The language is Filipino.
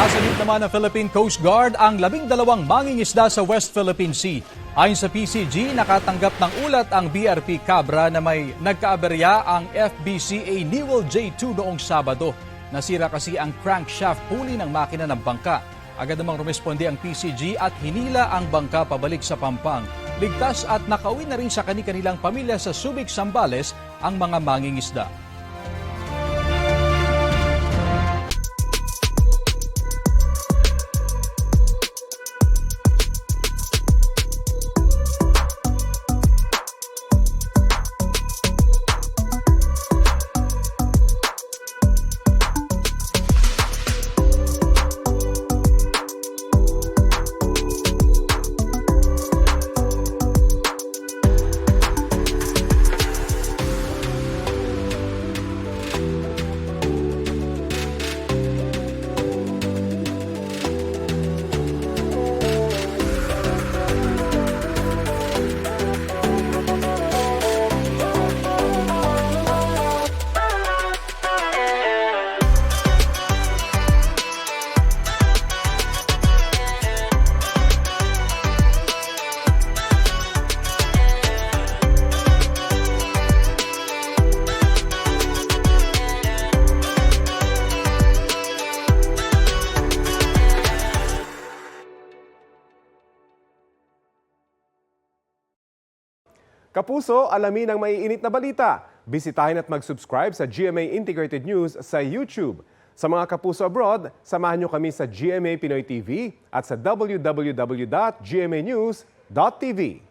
Sinasalip naman ng Philippine Coast Guard ang 12 mangingisda sa West Philippine Sea. Ayon sa PCG, nakatanggap ng ulat ang BRP Cabra na may nagkaaberya ang FBCA Newell J2 noong Sabado. Nasira kasi ang crankshaft pulley ng makina ng bangka. Agad namang rumesponde ang PCG at hinila ang bangka pabalik sa Pampang. Ligtas at nakauwi na rin sa kani-kanilang pamilya sa Subic, Zambales ang mga mangingisda. Kapuso, alamin ang maiinit na balita. Bisitahin at mag-subscribe sa GMA Integrated News sa YouTube. Sa mga kapuso abroad, samahan niyo kami sa GMA Pinoy TV at sa www.gmanews.tv.